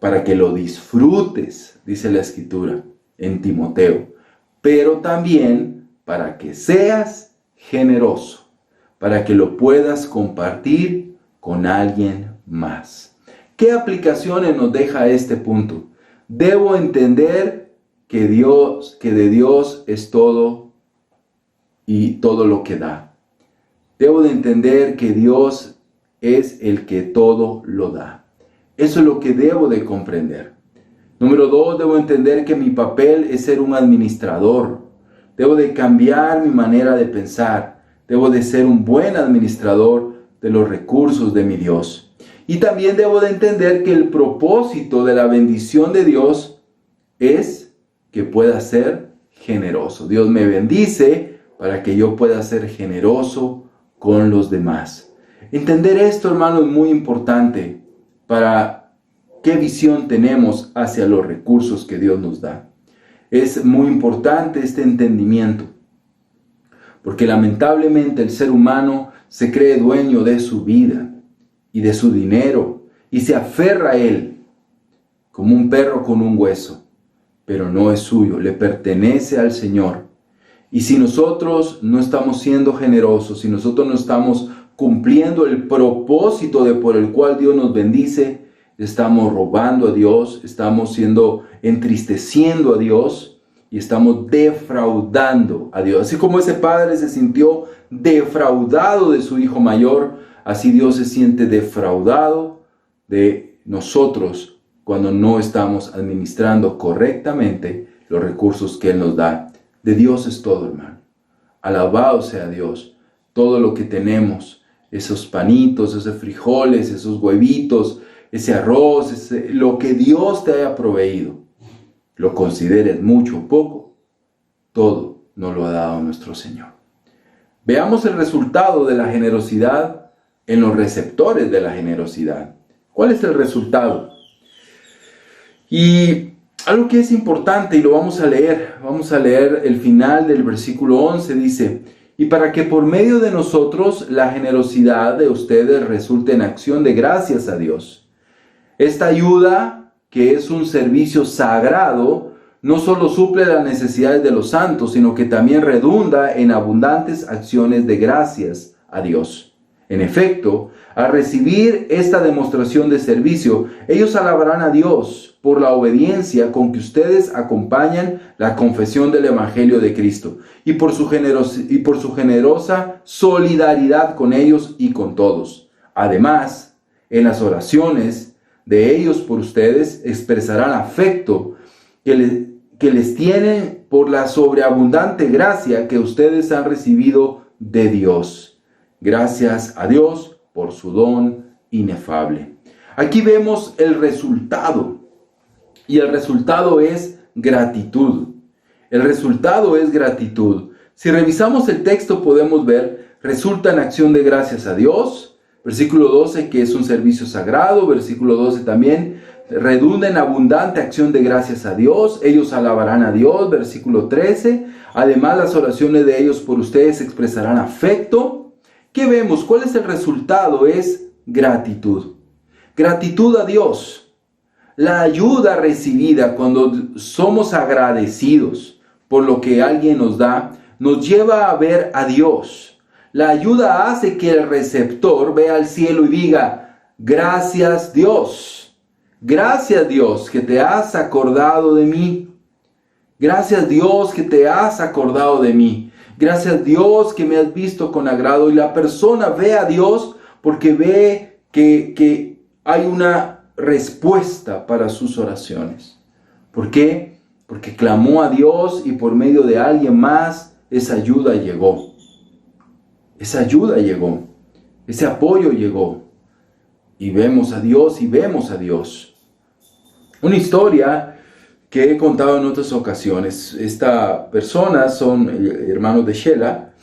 para que lo disfrutes, dice la Escritura en Timoteo, pero también para que seas generoso, para que lo puedas compartir con alguien más. ¿Qué aplicaciones nos deja este punto? Debo entender que de Dios es todo y todo lo que da. Debo de entender que Dios es el que todo lo da. Eso es lo que debo de comprender. Número 2, debo entender que mi papel es ser un administrador. Debo de cambiar mi manera de pensar. Debo de ser un buen administrador de los recursos de mi Dios. Y también debo de entender que el propósito de la bendición de Dios es que pueda ser generoso. Dios me bendice para que yo pueda ser generoso con los demás. Entender esto, hermano, es muy importante para qué visión tenemos hacia los recursos que Dios nos da. Es muy importante este entendimiento, porque lamentablemente el ser humano se cree dueño de su vida y de su dinero y se aferra a él como un perro con un hueso, pero no es suyo, le pertenece al Señor. Y si nosotros no estamos siendo generosos, si nosotros no estamos cumpliendo el propósito por el cual Dios nos bendice, estamos robando a Dios, estamos entristeciendo a Dios y estamos defraudando a Dios. Así como ese padre se sintió defraudado de su hijo mayor, así Dios se siente defraudado de nosotros cuando no estamos administrando correctamente los recursos que Él nos da. De Dios es todo, hermano. Alabado sea Dios. Todo lo que tenemos, esos panitos, esos frijoles, esos huevitos, ese arroz, lo que Dios te haya proveído, lo consideres mucho o poco, todo nos lo ha dado nuestro Señor. Veamos el resultado de la generosidad en los receptores de la generosidad. ¿Cuál es el resultado? Y algo que es importante, y lo vamos a leer el final del versículo 11, dice: y para que por medio de nosotros la generosidad de ustedes resulte en acción de gracias a Dios. Esta ayuda, que es un servicio sagrado, no solo suple las necesidades de los santos, sino que también redunda en abundantes acciones de gracias a Dios. En efecto, al recibir esta demostración de servicio, ellos alabarán a Dios por la obediencia con que ustedes acompañan la confesión del Evangelio de Cristo y por su generosa solidaridad con ellos y con todos. Además, en las oraciones de ellos por ustedes expresarán afecto que les tienen por la sobreabundante gracia que ustedes han recibido de Dios. Gracias a Dios por su don inefable. Aquí vemos el resultado, y el resultado es gratitud. El resultado es gratitud. Si revisamos el texto podemos ver, resulta en acción de gracias a Dios. Versículo 12, que es un servicio sagrado. Versículo 12 también, redunda en abundante acción de gracias a Dios. Ellos alabarán a Dios. Versículo 13, además las oraciones de ellos por ustedes expresarán afecto. ¿Qué vemos? ¿Cuál es el resultado? Es gratitud. Gratitud a Dios. La ayuda recibida cuando somos agradecidos por lo que alguien nos da, nos lleva a ver a Dios. La ayuda hace que el receptor vea al cielo y diga: gracias Dios. Gracias Dios que te has acordado de mí. Gracias Dios que te has acordado de mí. Gracias Dios que me has visto con agrado. Y la persona ve a Dios porque ve que hay una respuesta para sus oraciones. ¿Por qué? Porque clamó a Dios y por medio de alguien más esa ayuda llegó. Esa ayuda llegó. Ese apoyo llegó. Y vemos a Dios y vemos a Dios. Una historia que he contado en otras ocasiones. Esta persona son hermanos de Shela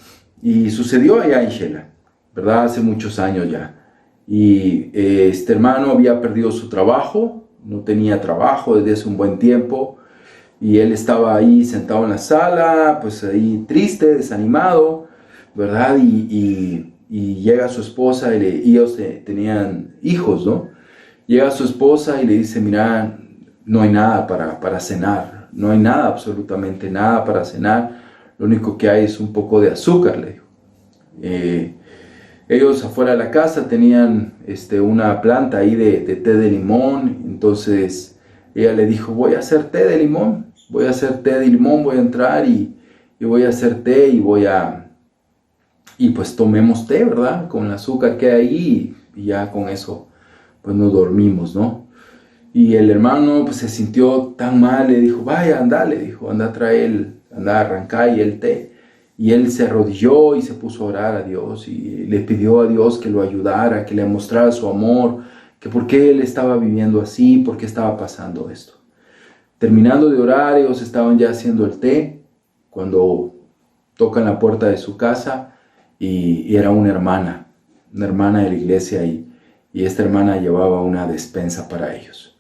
y sucedió allá en Shela. ¿verdad? Hace muchos años ya. Y este hermano había perdido su trabajo, no tenía trabajo desde hace un buen tiempo. Y él estaba ahí sentado en la sala, pues ahí triste, desanimado, ¿verdad? Y llega su esposa y ellos tenían hijos, ¿no? Llega su esposa y le dice, mira, no hay nada para cenar, no hay nada, absolutamente nada para cenar, lo único que hay es un poco de azúcar, le dijo. Ellos afuera de la casa tenían una planta ahí de té de limón, entonces ella le dijo, voy a hacer té de limón, voy a entrar y voy a hacer té y pues tomemos té, ¿verdad? Con el azúcar que hay ahí y ya con eso pues nos dormimos, ¿no? Y el hermano pues se sintió tan mal, le dijo, vaya, anda, le dijo, anda a arrancar ahí el té. Y él se arrodilló y se puso a orar a Dios y le pidió a Dios que lo ayudara, que le mostrara su amor, que por qué él estaba viviendo así, por qué estaba pasando esto. Terminando de orar, ellos estaban ya haciendo el té, cuando tocan la puerta de su casa y era una hermana de la iglesia y esta hermana llevaba una despensa para ellos.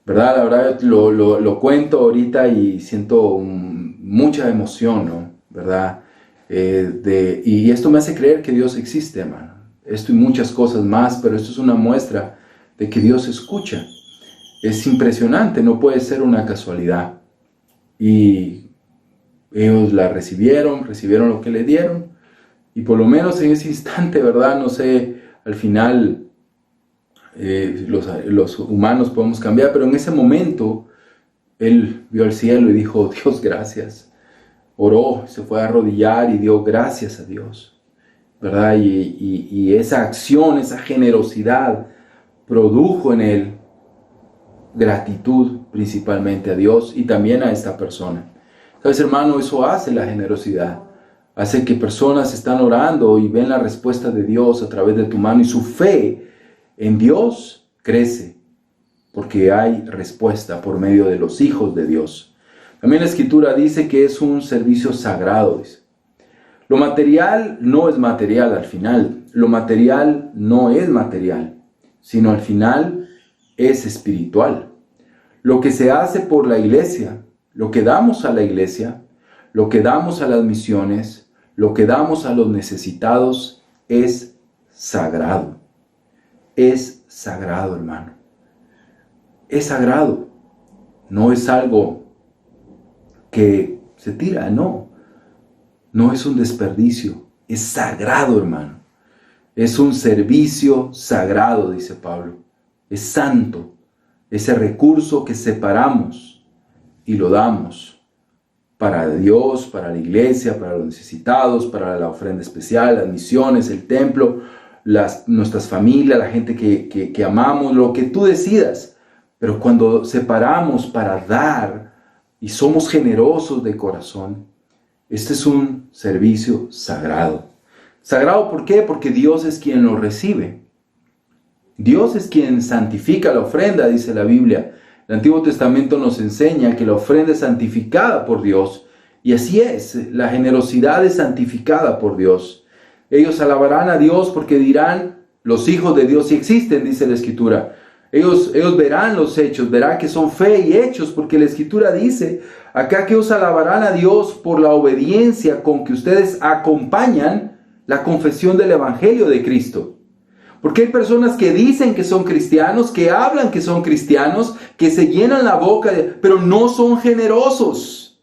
¿Verdad? La verdad lo cuento ahorita y siento mucha emoción, ¿no? ¿Verdad? Y esto me hace creer que Dios existe, hermano. Esto y muchas cosas más, pero esto es una muestra de que Dios escucha. Es impresionante, no puede ser una casualidad. Y ellos la recibieron lo que le dieron. Y por lo menos en ese instante, ¿verdad? No sé, al final los humanos podemos cambiar, pero en ese momento él vio al cielo y dijo, Dios, gracias. Oró, se fue a arrodillar y dio gracias a Dios, ¿verdad? Y esa acción, esa generosidad produjo en él gratitud principalmente a Dios y también a esta persona. ¿Sabes, hermano? Eso hace la generosidad. Hace que personas están orando y ven la respuesta de Dios a través de tu mano y su fe en Dios crece porque hay respuesta por medio de los hijos de Dios. También la Escritura dice que es un servicio sagrado. Dice. Lo material no es material al final. Lo material no es material, sino al final es espiritual. Lo que se hace por la iglesia, lo que damos a la iglesia, lo que damos a las misiones, lo que damos a los necesitados es sagrado. Es sagrado, hermano. Es sagrado. No es algo que se tira, no. No es un desperdicio. Es sagrado, hermano. Es un servicio sagrado, dice Pablo. Es santo. Ese recurso que separamos y lo damos para Dios, para la iglesia, para los necesitados, para la ofrenda especial, las misiones, el templo, nuestras familias, la gente que amamos, lo que tú decidas. Pero cuando separamos para dar y somos generosos de corazón, este es un servicio sagrado. ¿Sagrado por qué? Porque Dios es quien lo recibe. Dios es quien santifica la ofrenda, dice la Biblia. El Antiguo Testamento nos enseña que la ofrenda es santificada por Dios. Y así es, la generosidad es santificada por Dios. Ellos alabarán a Dios porque dirán, los hijos de Dios sí existen, dice la Escritura. Ellos verán los hechos, verán que son fe y hechos, porque la Escritura dice acá que ellos alabarán a Dios por la obediencia con que ustedes acompañan la confesión del Evangelio de Cristo. Porque hay personas que dicen que son cristianos, que hablan que son cristianos, que se llenan la boca, pero no son generosos.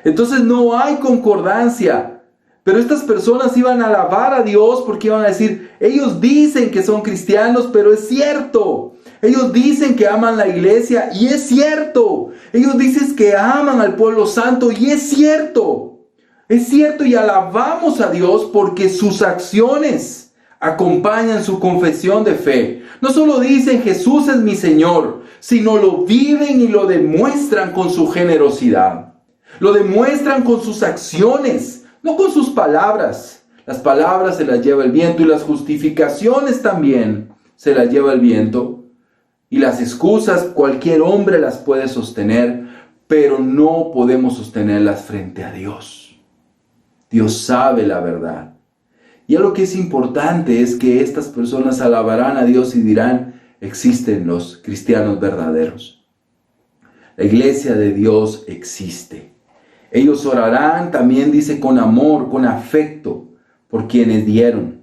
Entonces no hay concordancia. Pero estas personas iban a alabar a Dios porque iban a decir, ellos dicen que son cristianos, pero es cierto. Ellos dicen que aman la iglesia y es cierto. Ellos dicen que aman al pueblo santo y es cierto. Es cierto y alabamos a Dios porque sus acciones acompañan su confesión de fe. No solo dicen Jesús es mi Señor, sino lo viven y lo demuestran con su generosidad. Lo demuestran con sus acciones, no con sus palabras. Las palabras se las lleva el viento y las justificaciones también se las lleva el viento. Y las excusas cualquier hombre las puede sostener, pero no podemos sostenerlas frente a Dios. Dios sabe la verdad. Y algo que es importante es que estas personas alabarán a Dios y dirán, existen los cristianos verdaderos. La iglesia de Dios existe. Ellos orarán, también dice, con amor, con afecto, por quienes dieron.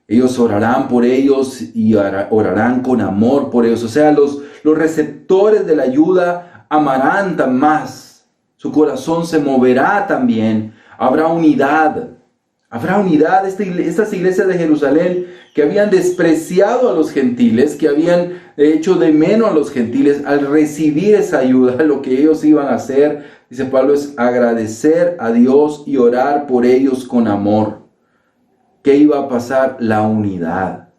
Ellos orarán por ellos y orarán con amor por ellos. O sea, los receptores de la ayuda amarán más. Su corazón se moverá también. Habrá unidad. Habrá unidad. Estas iglesias de Jerusalén que habían despreciado a los gentiles, que habían hecho de menos a los gentiles, al recibir esa ayuda, lo que ellos iban a hacer, dice Pablo, es agradecer a Dios y orar por ellos con amor. ¿Qué iba a pasar? La unidad.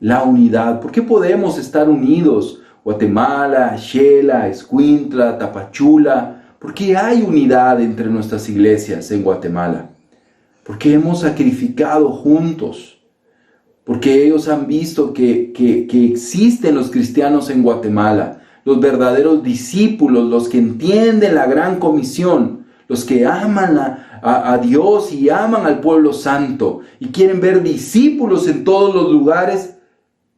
La unidad. ¿Por qué podemos estar unidos? Guatemala, Xela, Escuintla, Tapachula. ¿Por qué hay unidad entre nuestras iglesias en Guatemala? Porque hemos sacrificado juntos. Porque ellos han visto que existen los cristianos en Guatemala, los verdaderos discípulos, los que entienden la gran comisión, los que aman a Dios y aman al pueblo santo y quieren ver discípulos en todos los lugares,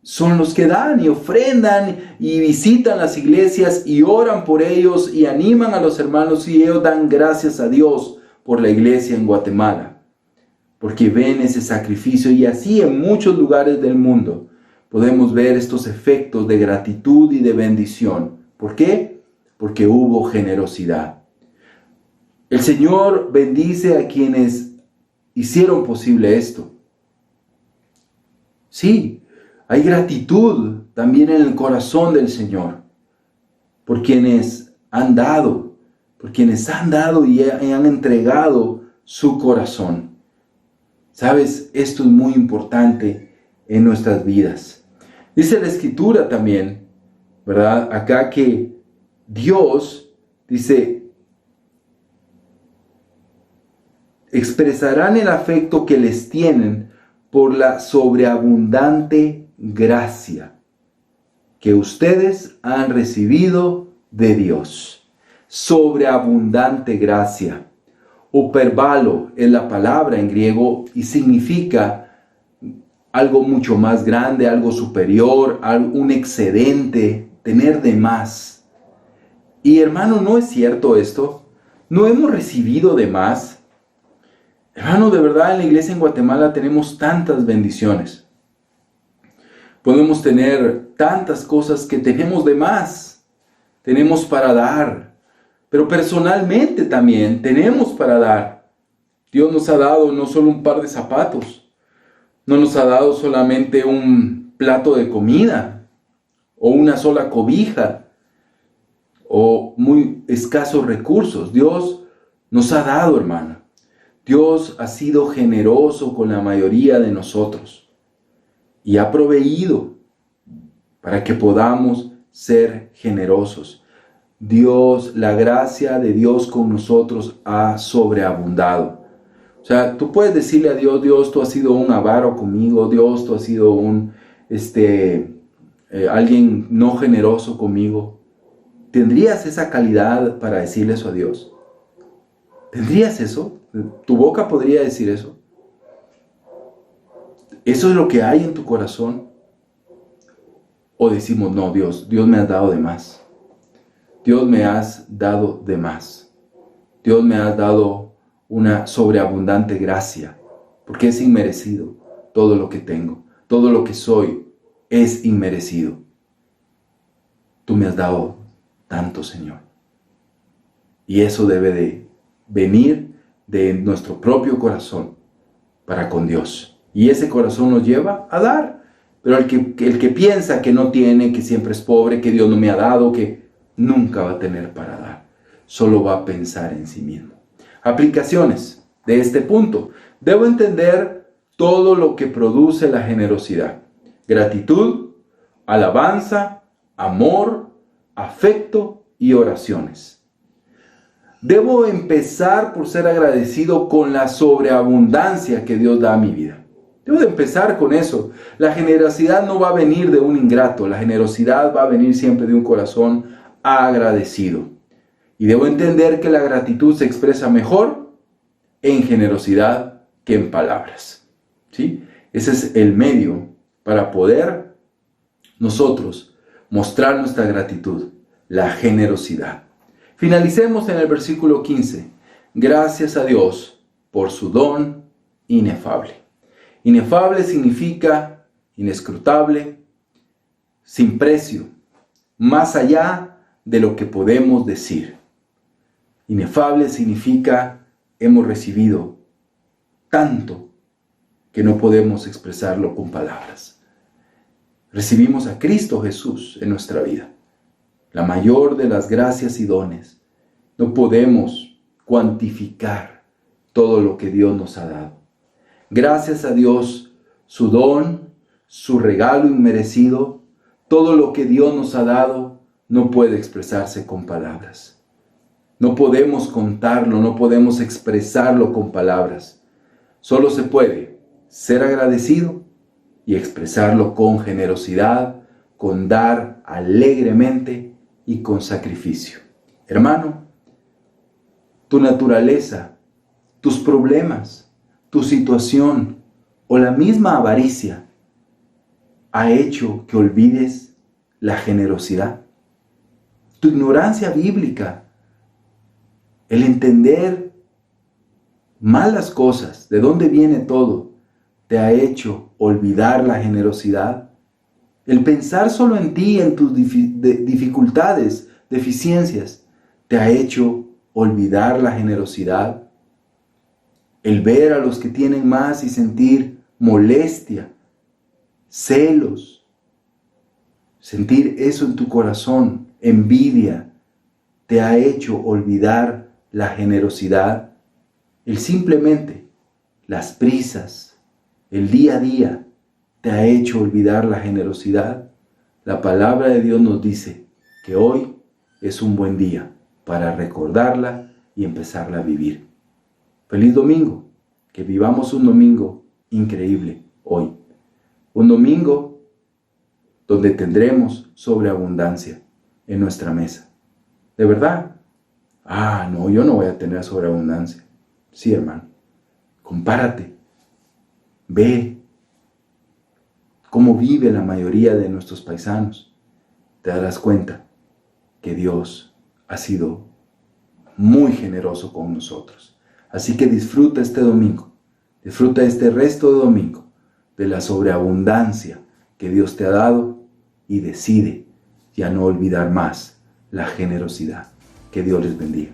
son los que dan y ofrendan y visitan las iglesias y oran por ellos y animan a los hermanos, y ellos dan gracias a Dios por la iglesia en Guatemala. Porque ven ese sacrificio, y así en muchos lugares del mundo podemos ver estos efectos de gratitud y de bendición. ¿Por qué? Porque hubo generosidad. El Señor bendice a quienes hicieron posible esto. Sí, hay gratitud también en el corazón del Señor por quienes han dado, y han entregado su corazón. ¿Sabes? Esto es muy importante en nuestras vidas. Dice la Escritura también, ¿verdad? Acá que Dios, dice, expresarán el afecto que les tienen por la sobreabundante gracia que ustedes han recibido de Dios. Sobreabundante gracia. Uperbalo es la palabra en griego y significa algo mucho más grande, algo superior, un excedente, tener de más. Y hermano, ¿no es cierto esto? ¿No hemos recibido de más? Hermano, de verdad en la iglesia en Guatemala tenemos tantas bendiciones. Podemos tener tantas cosas que tenemos de más. Tenemos para dar. Pero personalmente también tenemos para dar. Dios nos ha dado no solo un par de zapatos, no nos ha dado solamente un plato de comida, o una sola cobija, o muy escasos recursos. Dios nos ha dado, hermano. Dios ha sido generoso con la mayoría de nosotros y ha proveído para que podamos ser generosos. Dios, la gracia de Dios con nosotros ha sobreabundado. O sea, tú puedes decirle a Dios, Dios, tú has sido un avaro conmigo, Dios, tú has sido alguien no generoso conmigo. ¿Tendrías esa calidad para decirle eso a Dios? ¿Tendrías eso? ¿Tu boca podría decir eso? ¿Eso es lo que hay en tu corazón? ¿O decimos, no, Dios me has dado de más? Dios me has dado de más. Dios me has dado una sobreabundante gracia, porque es inmerecido todo lo que tengo, todo lo que soy es inmerecido. Tú me has dado tanto, Señor. Y eso debe de venir de nuestro propio corazón para con Dios. Y ese corazón nos lleva a dar. Pero el que piensa que no tiene, que siempre es pobre, que Dios no me ha dado, que nunca va a tener para dar. Solo va a pensar en sí mismo. Aplicaciones de este punto. Debo entender todo lo que produce la generosidad. Gratitud, alabanza, amor, afecto y oraciones. Debo empezar por ser agradecido con la sobreabundancia que Dios da a mi vida. Debo de empezar con eso. La generosidad no va a venir de un ingrato. La generosidad va a venir siempre de un corazón agradecido. Y debo entender que la gratitud se expresa mejor en generosidad que en palabras. ¿sí? Ese es el medio para poder nosotros mostrar nuestra gratitud, la generosidad. Finalicemos en el versículo 15. Gracias a Dios por su don inefable. Inefable significa inescrutable, sin precio, más allá de lo que podemos decir. Inefable significa hemos recibido tanto que no podemos expresarlo con palabras. Recibimos a Cristo Jesús en nuestra vida, la mayor de las gracias y dones. No podemos cuantificar todo lo que Dios nos ha dado. Gracias a Dios, su don, su regalo inmerecido, todo lo que Dios nos ha dado no puede expresarse con palabras. No podemos contarlo, no podemos expresarlo con palabras. Solo se puede ser agradecido y expresarlo con generosidad, con dar alegremente y con sacrificio. Hermano, tu naturaleza, tus problemas, tu situación o la misma avaricia ha hecho que olvides la generosidad. Tu ignorancia bíblica, el entender mal las cosas, de dónde viene todo, te ha hecho olvidar la generosidad. El pensar solo en ti, en tus dificultades, deficiencias, te ha hecho olvidar la generosidad. El ver a los que tienen más y sentir molestia, celos, sentir eso en tu corazón, envidia, te ha hecho olvidar la generosidad. El simplemente, las prisas, el día a día, te ha hecho olvidar la generosidad. La palabra de Dios nos dice que hoy es un buen día para recordarla y empezarla a vivir. Feliz domingo, que vivamos un domingo increíble hoy. Un domingo donde tendremos sobreabundancia en nuestra mesa. ¿De verdad? No, yo no voy a tener sobreabundancia. Sí, hermano. Compárate. Ve cómo vive la mayoría de nuestros paisanos. Te darás cuenta que Dios ha sido muy generoso con nosotros. Así que disfruta este domingo. Disfruta este resto de domingo de la sobreabundancia que Dios te ha dado y decide ya no olvidar más la generosidad. Que Dios les bendiga.